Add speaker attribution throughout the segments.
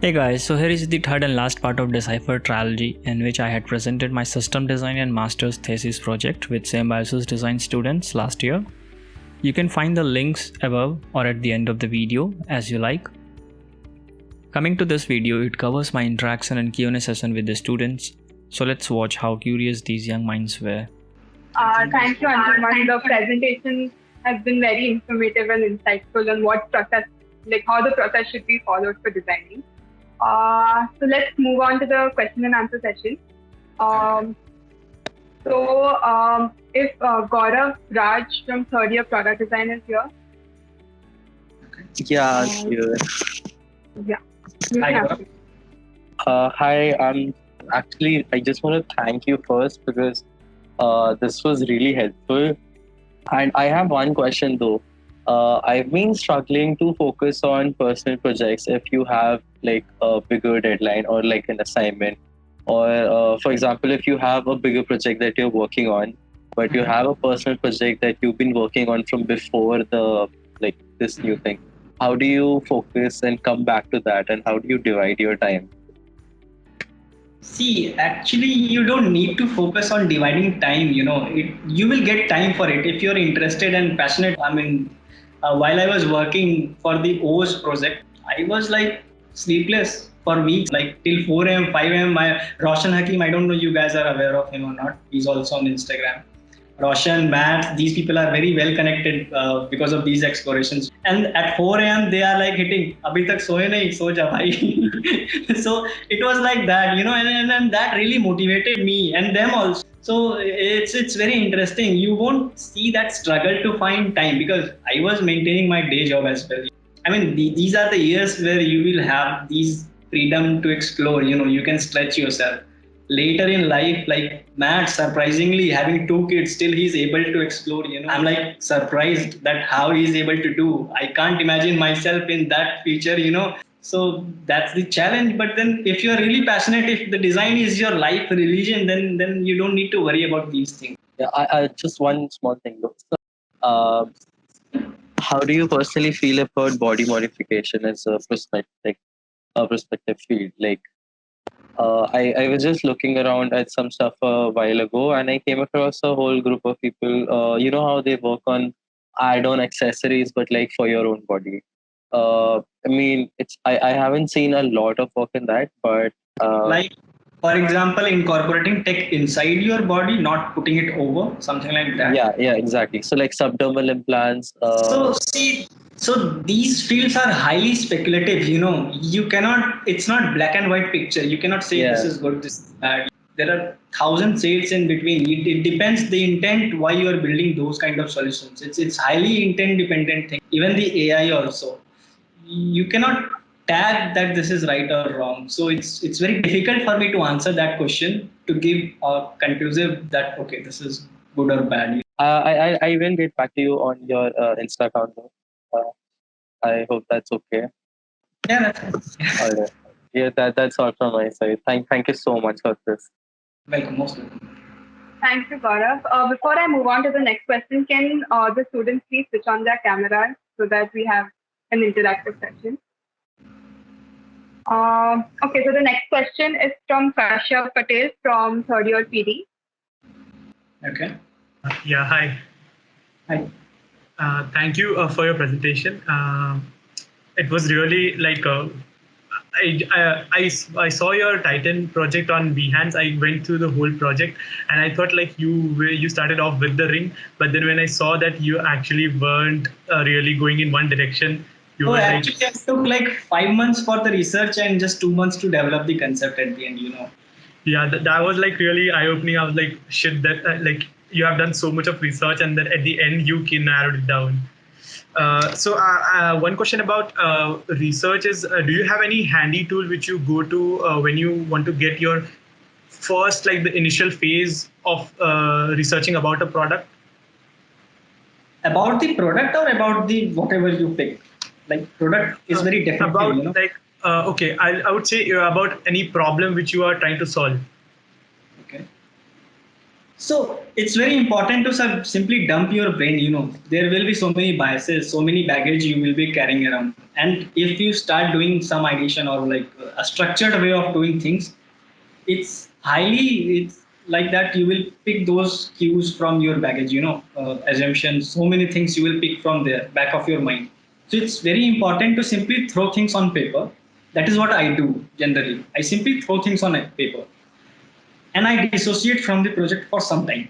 Speaker 1: Hey guys, so here is the third and last part of Decipher trilogy, in which I had presented my system design and master's thesis project with Symbiosis Design Students last year. You can find the links above or at the end of the video as you like. Coming to this video, it covers my interaction and Q&A session with the students. So let's watch how curious these young minds were.
Speaker 2: Thank you, Anjuman. The presentation has been very informative and insightful on what process, how the process should be followed for designing. So let's move on to the question and answer session. If Gaurav Raj from third year product design is here.
Speaker 3: Yeah, sure.
Speaker 2: Yeah.
Speaker 3: Hi, I just want to thank you first because this was really helpful. And I have one question though. I've been struggling to focus on personal projects if you have like a bigger deadline or like an assignment, or for example, if you have a bigger project that you're working on, but you have a personal project that you've been working on from before this new thing. How do you focus and come back to that, and how do you divide your time?
Speaker 4: See, actually, you don't need to focus on dividing time. You will get time for it if you're interested and passionate. While I was working for the OS project, I was like sleepless for weeks, like till 4 a.m., 5 a.m. Roshan Hakim, I don't know you guys are aware of him or not. He's also on Instagram. Roshan, Matt, these people are very well connected because of these explorations. And at 4 a.m. they are like hitting, abhi tak soye nahi, so ja bhai. So it was like that, and that really motivated me and them also. So it's very interesting. You won't see that struggle to find time because I was maintaining my day job as well. These are the years where you will have these freedom to explore. You can stretch yourself. Later in life, like Matt, surprisingly having 2 kids, still he's able to explore. I'm like surprised that how he's able to do. I can't imagine myself in that future. So that's the challenge. But then if you're really passionate, if the design is your life religion, then you don't need to worry about these things.
Speaker 3: Yeah, I just one small thing though. So, how do you personally feel about body modification as a prospective field? I was just looking around at some stuff a while ago, and I came across a whole group of people. You know how they work on add-on accessories, but like for your own body. I haven't seen a lot of work in that, but
Speaker 4: for example, incorporating tech inside your body, not putting it over, something like that.
Speaker 3: Yeah, exactly. So like subdermal implants.
Speaker 4: So these fields are highly speculative. You cannot. It's not black and white picture. You cannot say this is good, this is bad. There are 1,000 shades in between. It depends the intent why you are building those kind of solutions. It's highly intent dependent thing. Even the AI also. You cannot tag that this is right or wrong. So it's very difficult for me to answer that question to give a conclusive that okay, this is good or bad.
Speaker 3: I will get back to you on your Insta account. I hope that's okay.
Speaker 4: Yeah, that's fine.
Speaker 3: All right. Yeah, that's all from my side. Thank you so much for this.
Speaker 4: Welcome, most welcome.
Speaker 2: Thank you, Gaurav. Before I move on to the next question, can the students please switch on their cameras so that we have an interactive session? Okay, so the next question is from Kashyap Patel from third year PD.
Speaker 4: Okay.
Speaker 5: Yeah, hi.
Speaker 4: Hi.
Speaker 5: Thank you for your presentation. It was really like I saw your Titan project on Behance. I went through the whole project, and I thought like you started off with the ring, but then when I saw that you actually weren't really going in one direction.
Speaker 4: Actually, I took like 5 months for the research and just 2 months to develop the concept at the end.
Speaker 5: Yeah, that was like really eye-opening. I was like, shit, that like you have done so much of research, and then at the end you can narrow it down. So one question about research is, do you have any handy tool which you go to when you want to get your first, like the initial phase of researching about a product?
Speaker 4: About the product or about the whatever you pick? Like product is very different.
Speaker 5: About okay, I would say about any problem which you are trying to solve.
Speaker 4: Okay. So it's very important to simply dump your brain. There will be so many biases, so many baggage you will be carrying around. And if you start doing some ideation or like a structured way of doing things, it's like that you will pick those cues from your baggage, assumptions, so many things you will pick from there, back of your mind. So it's very important to simply throw things on paper. That is what I do generally. I simply throw things on a paper and I dissociate from the project for some time.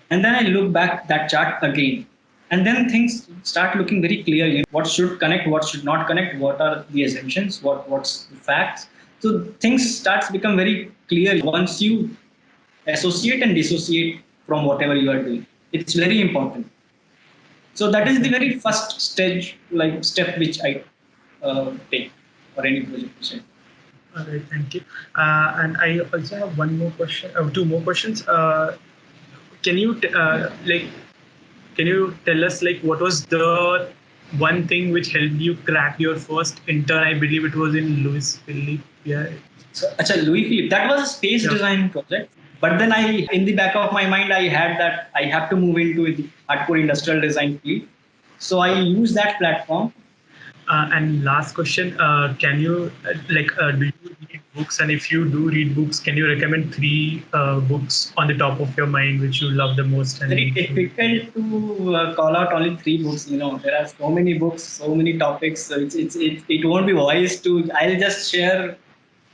Speaker 4: And then I look back that chart again. And then things start looking very clear. What should connect, what should not connect, what are the assumptions, what's the facts. So things starts become very clear once you associate and dissociate from whatever you are doing. It's very important. So that is the very first stage, like step which I take for any project.
Speaker 5: All right, thank you. And I also have one more question, two more questions. Can you can you tell us what was the one thing which helped you crack your first intern? I believe it was in Louis Philippe. Yeah.
Speaker 4: So, Louis Philippe, that was a space design project. But then in the back of my mind, I had that I have to move into the hardcore industrial design field. So I used that platform.
Speaker 5: And last question, can you do you read books? And if you do read books, can you recommend 3 books on the top of your mind which you love the most? And
Speaker 4: very difficult to call out only 3 books. There are so many books, so many topics. So it won't be wise to. I'll just share.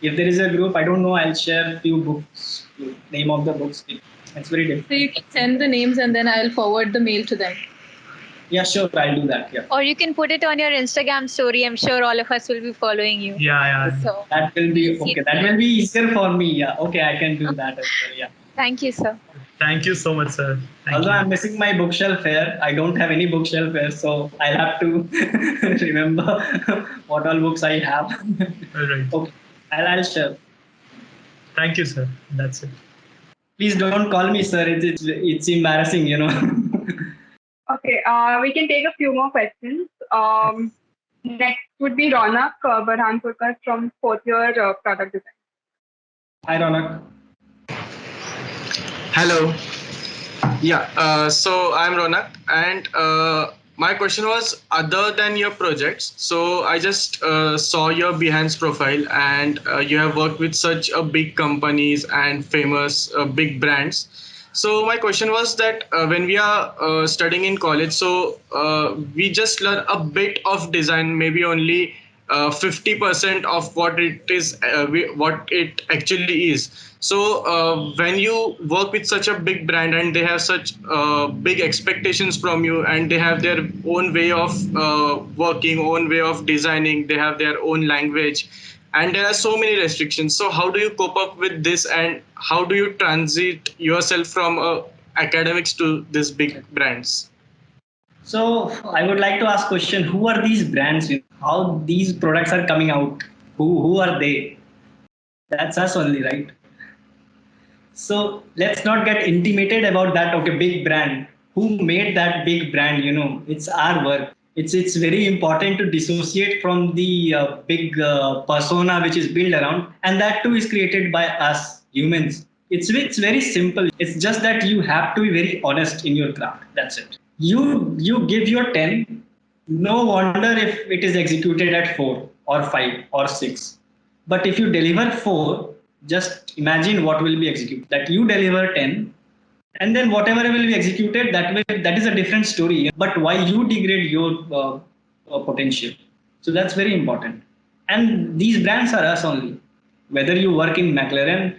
Speaker 4: If there is a group, I don't know. I'll share a few books. Name of the books. It's very difficult.
Speaker 6: So you can send the names and then I'll forward the mail to them.
Speaker 4: Yeah, sure. I'll do that. Yeah.
Speaker 7: Or you can put it on your Instagram story. I'm sure all of us will be following you.
Speaker 5: Yeah.
Speaker 7: So
Speaker 4: that will be okay. That will be easier for me. Yeah. Okay, I can do that as well. Yeah.
Speaker 7: Thank you, sir.
Speaker 5: Thank you so much, sir.
Speaker 4: Although I'm missing my bookshelf here, I don't have any bookshelf here, so I'll have to remember what all books I have.
Speaker 5: All right.
Speaker 4: Okay, I'll share.
Speaker 5: Thank you, sir. That's it.
Speaker 4: Please don't call me sir. It's embarrassing,
Speaker 2: Okay, we can take a few more questions. Next would be Ronak Burhanpurkar from 4th year product design.
Speaker 4: Hi, Ronak.
Speaker 8: Hello. Yeah, so I'm Ronak, and my question was, other than your projects, so I just saw your Behance profile, and you have worked with such a big companies and famous big brands. So my question was that when we are studying in college, so we just learn a bit of design, maybe only 50% of what it is, what it actually is. So when you work with such a big brand and they have such big expectations from you, and they have their own way of working, own way of designing, they have their own language, and there are so many restrictions. So how do you cope up with this, and how do you transit yourself from academics to these big brands?
Speaker 4: So I would like to ask question: who are these brands? How these products are coming out? Who are they? That's us only, right? So let's not get intimidated about that. Okay, big brand. Who made that big brand? It's our work. It's very important to dissociate from the big persona which is built around, and that too is created by us humans. It's very simple. It's just that you have to be very honest in your craft. That's it. You give your 10. No wonder if it is executed at 4 or 5 or 6. But if you deliver 4, just imagine what will be executed. That you deliver 10. And then whatever will be executed, that is a different story. But why you degrade your potential? So that's very important. And these brands are us only. Whether you work in McLaren,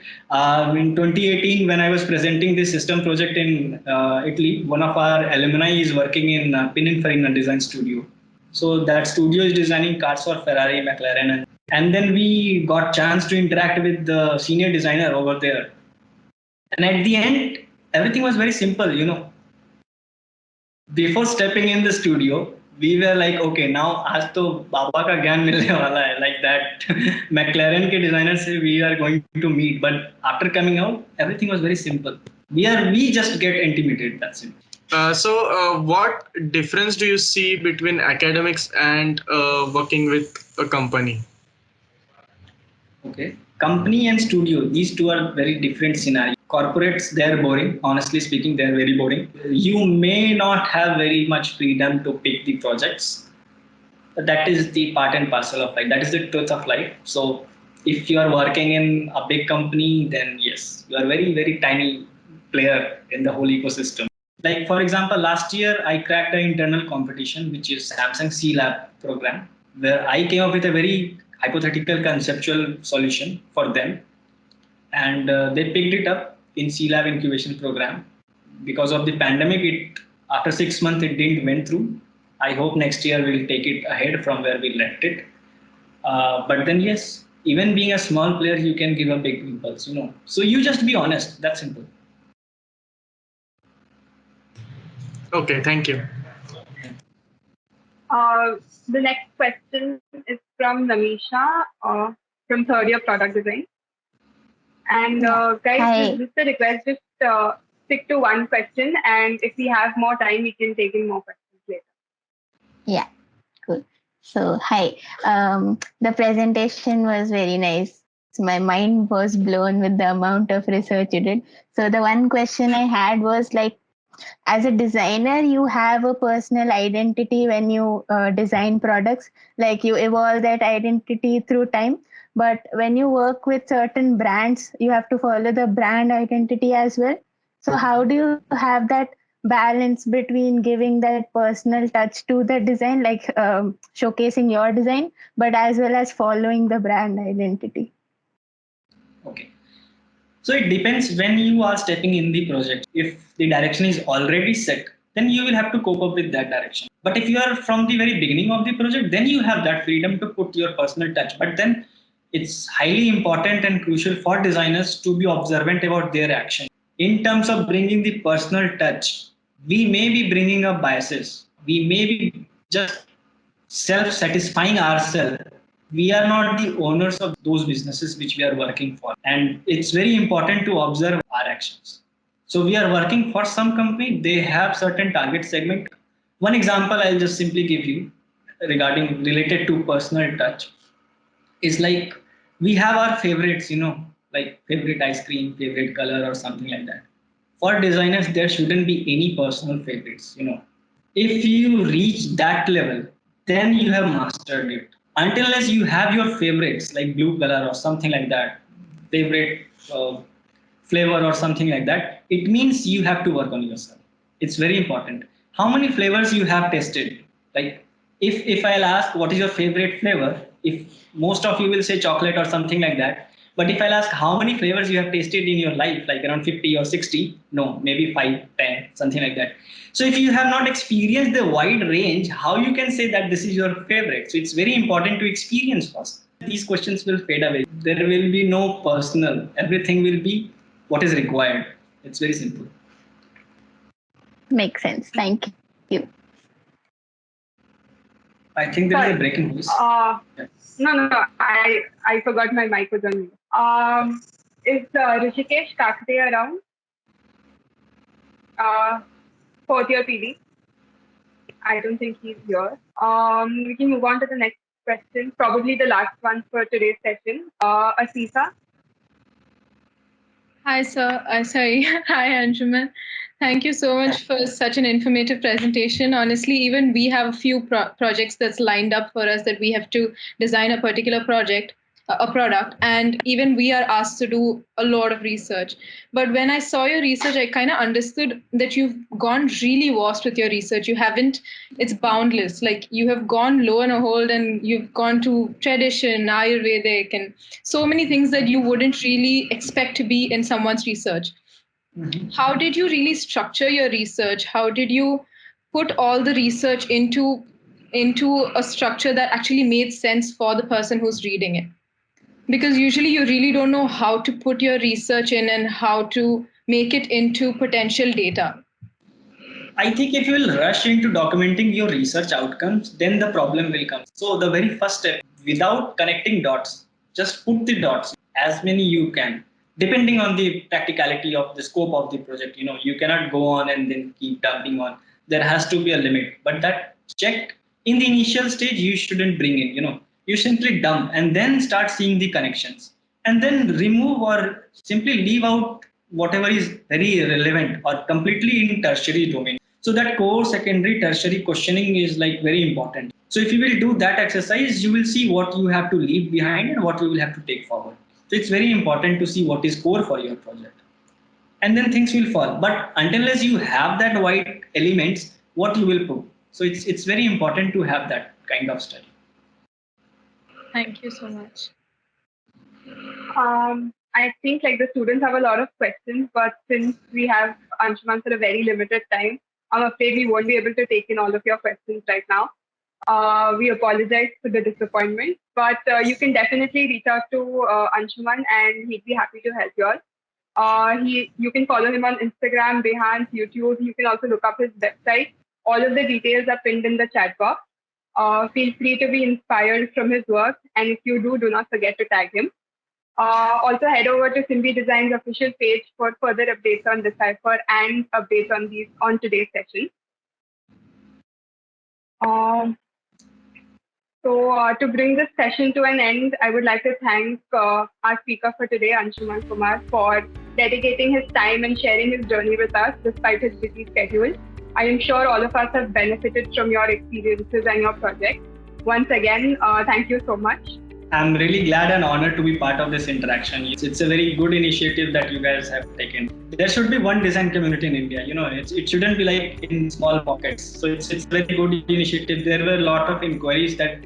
Speaker 4: in 2018, when I was presenting this system project in Italy, one of our alumni is working in Pininfarina Design Studio. So that studio is designing cars for Ferrari, McLaren. And then we got chance to interact with the senior designer over there. And at the end, everything was very simple, Before stepping in the studio, we were like, okay, now आज तो बाबा का ज्ञान मिलने वाला है, like that. McLaren के designer से we are going to meet, but after coming out, everything was very simple. We just get intimidated. That's it.
Speaker 8: So what difference do you see between academics and working with a company?
Speaker 4: Okay, company and studio, these two are very different scenarios. corporates, they're boring. Honestly speaking, they're very boring. You may not have very much freedom to pick the projects. That is the part and parcel of life. That is the truth of life. So if you are working in a big company, then yes, you are very, very tiny player in the whole ecosystem. Like for example, last year I cracked an internal competition, which is Samsung C Lab program, where I came up with a very hypothetical conceptual solution for them. And they picked it up in C Lab incubation program. Because of the pandemic, after 6 months it didn't went through. I hope next year we'll take it ahead from where we left it. But then yes, even being a small player, you can give a big impulse, So you just be honest. That's simple.
Speaker 8: Okay, thank you.
Speaker 2: The next question is from Namisha from third year product design. And guys, just a request, just stick to one question, and if we have more time, we can take in more questions later.
Speaker 9: Yeah, cool. So, hi. The presentation was very nice. So my mind was blown with the amount of research you did. So the one question I had was like, as a designer, you have a personal identity when you design products, like you evolve that identity through time. But when you work with certain brands, you have to follow the brand identity as well. So how do you have that balance between giving that personal touch to the design, like showcasing your design, but as well as following the brand identity?
Speaker 4: Okay. So it depends when you are stepping in the project. If the direction is already set, then you will have to cope up with that direction. But if you are from the very beginning of the project, then you have that freedom to put your personal touch. But then it's highly important and crucial for designers to be observant about their action. In terms of bringing the personal touch, we may be bringing up biases. We may be just self-satisfying ourselves. We are not the owners of those businesses which we are working for. And it's very important to observe our actions. So we are working for some company, they have certain target segment. One example I'll just simply give you regarding related to personal touch is like we have our favorites, like favorite ice cream, favorite color or something like that. For designers, there shouldn't be any personal favorites, If you reach that level, then you have mastered it. Until unless you have your favorites like blue color or something like that, favorite flavor or something like that, it means you have to work on yourself. It's very important. How many flavors you have tested? Like if I'll ask what is your favorite flavor, if most of you will say chocolate or something like that, but if I'll ask how many flavors you have tasted in your life, like around 50 or 60, no, maybe 5, 10, something like that. So if you have not experienced the wide range, how you can say that this is your favorite? So it's very important to experience first. These questions will fade away. There will be no personal. Everything will be what is required. It's very simple.
Speaker 9: Makes sense. Thank you.
Speaker 4: I think there is a break in voice.
Speaker 2: No. I forgot my mic was on mute. Is Rishikesh Kakade around? Fourth year PD. I don't think he's here. We can move on to the next question, probably the last one for today's session. Asisa.
Speaker 6: Hi, sir. Sorry. Hi, Anjuman. Thank you so much for such an informative presentation. Honestly, even we have a few projects that's lined up for us that we have to design a particular project, a product, and even we are asked to do a lot of research. But when I saw your research, I kind of understood that you've gone really vast with your research. You haven't, it's boundless. Like you have gone low and a hold and you've gone to tradition, Ayurvedic, and so many things that you wouldn't really expect to be in someone's research. Mm-hmm. How did you really structure your research? How did you put all the research into a structure that actually made sense for the person who's reading it? Because usually you really don't know how to put your research in and how to make it into potential data.
Speaker 4: I think if you will rush into documenting your research outcomes, then the problem will come. So the very first step, without connecting dots, just put the dots, as many you can. Depending on the practicality of the scope of the project, you cannot go on and then keep dumping on. There has to be a limit. But that check in the initial stage, you shouldn't bring in, you simply dump and then start seeing the connections. And then remove or simply leave out whatever is very relevant or completely in tertiary domain. So that core, secondary, tertiary questioning is like very important. So if you will do that exercise, you will see what you have to leave behind and what you will have to take forward. So it's very important to see what is core for your project. And then things will fall. But unless you have that white elements, what you will prove? So it's very important to have that kind of study.
Speaker 6: Thank you so much.
Speaker 2: I think like the students have a lot of questions, but since we have Anshuman for a very limited time, I'm afraid we won't be able to take in all of your questions right now. We apologize for the disappointment, but you can definitely reach out to Anshuman and he'd be happy to help you all. You can follow him on Instagram, Behance, YouTube. You can also look up his website. All of the details are pinned in the chat box. Feel free to be inspired from his work, and if you do not forget to tag him. Also head over to Symbi Design's official page for further updates on DESIPHER and updates on today's session. So to bring this session to an end, I would like to thank our speaker for today, Anshuman Kumar, for dedicating his time and sharing his journey with us despite his busy schedule. I am sure all of us have benefited from your experiences and your project. Once again, thank you so much.
Speaker 4: I'm really glad and honored to be part of this interaction. It's a very good initiative that you guys have taken. There should be one design community in India. It shouldn't be like in small pockets. So it's a very good initiative. There were a lot of inquiries that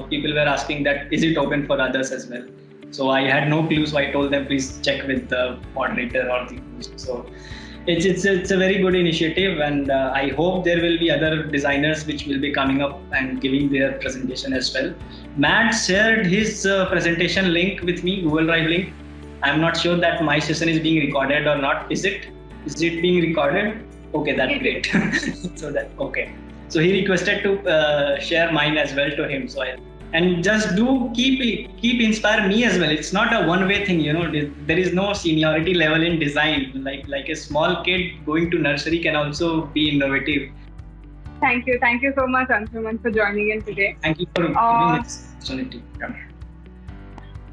Speaker 4: people were asking that is it open for others as well. So I had no clue, so I told them please check with the moderator or the host. So it's a very good initiative, and I hope there will be other designers which will be coming up and giving their presentation as well. Matt shared his presentation link with me, Google Drive link. I'm not sure that my session is being recorded or not. Is it being recorded? Okay, that's great. Okay. So he requested to share mine as well to him. So and just do keep inspire me as well. It's not a one-way thing, there is no seniority level in design. Like a small kid going to nursery can also be innovative.
Speaker 2: Thank you so much, Anshuman, for joining in today.
Speaker 4: Thank you for giving this opportunity.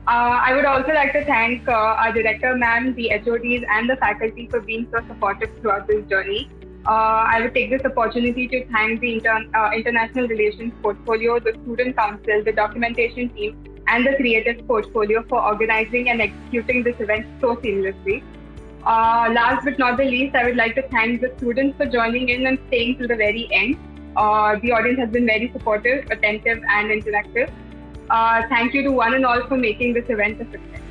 Speaker 2: I would also like to thank our director, ma'am, the HODs and the faculty for being so supportive throughout this journey. I would take this opportunity to thank the International Relations Portfolio, the Student Council, the documentation team, and the Creative Portfolio for organizing and executing this event so seamlessly. Last but not the least, I would like to thank the students for joining in and staying till the very end. The audience has been very supportive, attentive, and interactive. Thank you to one and all for making this event a success.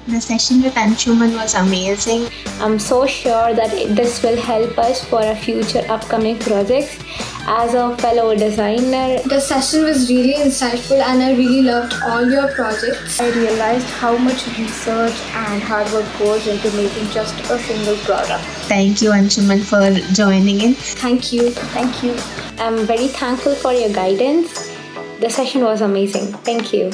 Speaker 10: The session with Anshuman was amazing.
Speaker 11: I'm so sure that this will help us for our future upcoming projects. As a fellow designer,
Speaker 12: the session was really insightful and I really loved all your projects.
Speaker 11: I realized how much research and hard work goes into making just a single product.
Speaker 10: Thank you, Anshuman, for joining in.
Speaker 12: Thank you.
Speaker 11: Thank you. I'm very thankful for your guidance. The session was amazing. Thank you.